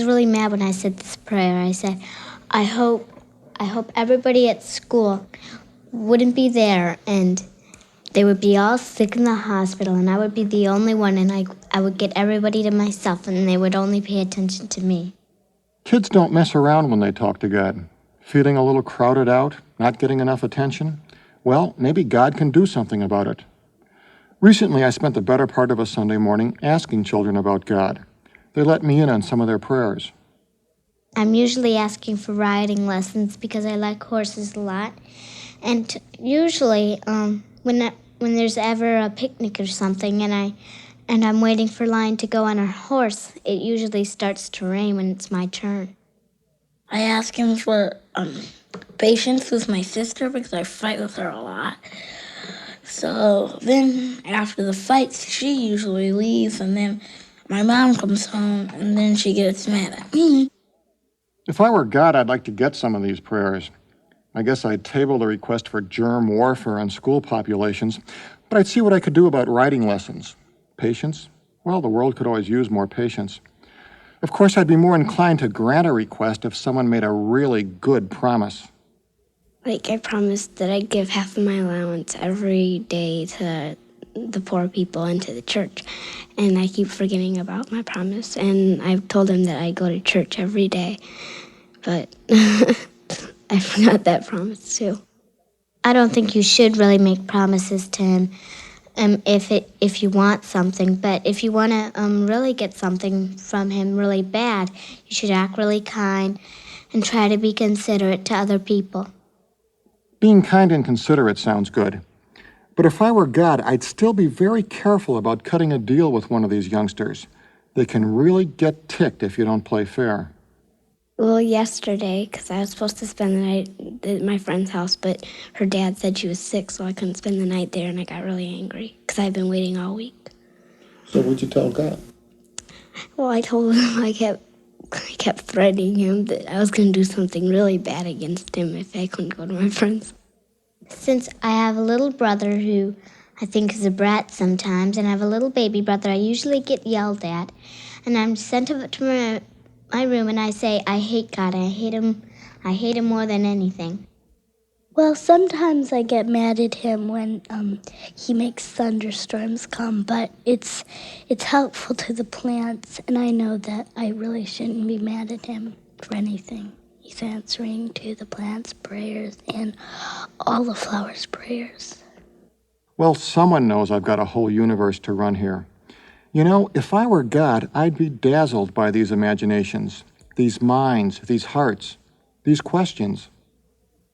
really mad when I said this prayer. I said, I hope everybody at school wouldn't be there and they would be all sick in the hospital and I would be the only one and I would get everybody to myself and they would only pay attention to me. Kids don't mess around when they talk to God. Feeling a little crowded out, not getting enough attention? Well, maybe God can do something about it. Recently, I spent the better part of a Sunday morning asking children about God. They let me in on some of their prayers. I'm usually asking for riding lessons because I like horses a lot. And usually, when there's ever a picnic or something and I'm waiting for Lion to go on her horse, it usually starts to rain when it's my turn. I ask him for patience with my sister because I fight with her a lot. So then after the fights, she usually leaves and then my mom comes home and then she gets mad at me. If I were God, I'd like to get some of these prayers. I guess I'd table the request for germ warfare on school populations, but I'd see what I could do about writing lessons. Patience? Well, the world could always use more patience. Of course, I'd be more inclined to grant a request if someone made a really good promise. Like, I promised that I'd give half of my allowance every day to the poor people and to the church. And I keep forgetting about my promise. And I've told him that I go to church every day. But I forgot that promise, too. I don't think you should really make promises to him if you want something. But if you want to really get something from him really bad, you should act really kind and try to be considerate to other people. Being kind and considerate sounds good. But if I were God, I'd still be very careful about cutting a deal with one of these youngsters. They can really get ticked if you don't play fair. Well, yesterday, because I was supposed to spend the night at my friend's house, but her dad said she was sick, so I couldn't spend the night there, and I got really angry because I've been waiting all week. So what'd you tell God? Well, I told him I kept threatening him that I was going to do something really bad against him if I couldn't go to my friends. Since I have a little brother who I think is a brat sometimes, and I have a little baby brother I usually get yelled at, and I'm sent up to my room and I say, I hate God, I hate him more than anything. Well, sometimes I get mad at him when he makes thunderstorms come, but it's helpful to the plants, and I know that I really shouldn't be mad at him for anything. He's answering to the plants' prayers and all the flowers' prayers. Well, someone knows I've got a whole universe to run here. You know, if I were God, I'd be dazzled by these imaginations, these minds, these hearts, these questions.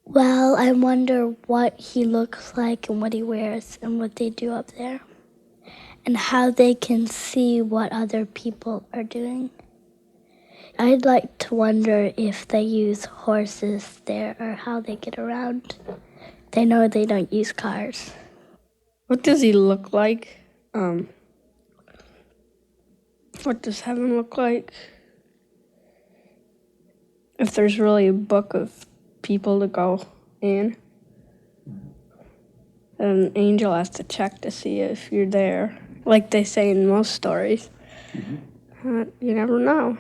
Well, I wonder what he looks like and what he wears and what they do up there and how they can see what other people are doing. I'd like to wonder if they use horses there or how they get around. They know they don't use cars. What does he look like? What does heaven look like? If there's really a book of people to go in, an angel has to check to see if you're there, like they say in most stories. You never know.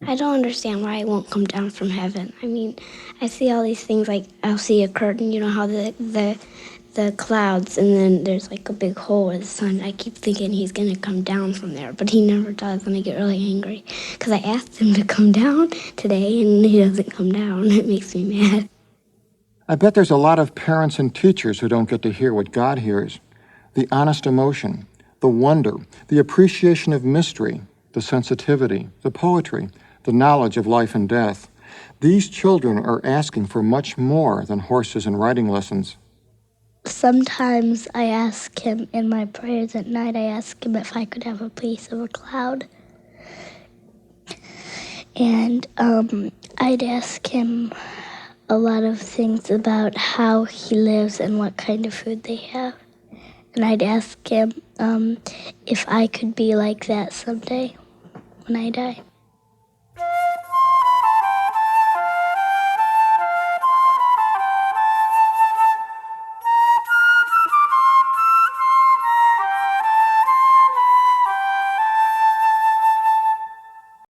I don't understand why I won't come down from heaven. I mean, I see all these things, like I'll see a curtain, you know how the clouds, and then there's like a big hole where the sun, I keep thinking he's going to come down from there, but he never does, and I get really angry. Because I asked him to come down today, and he doesn't come down. It makes me mad. I bet there's a lot of parents and teachers who don't get to hear what God hears. The honest emotion, the wonder, the appreciation of mystery, the sensitivity, the poetry, the knowledge of life and death. These children are asking for much more than horses and riding lessons. Sometimes I ask him in my prayers at night, I ask him if I could have a piece of a cloud. And I'd ask him a lot of things about how he lives and what kind of food they have. And I'd ask him if I could be like that someday when I die.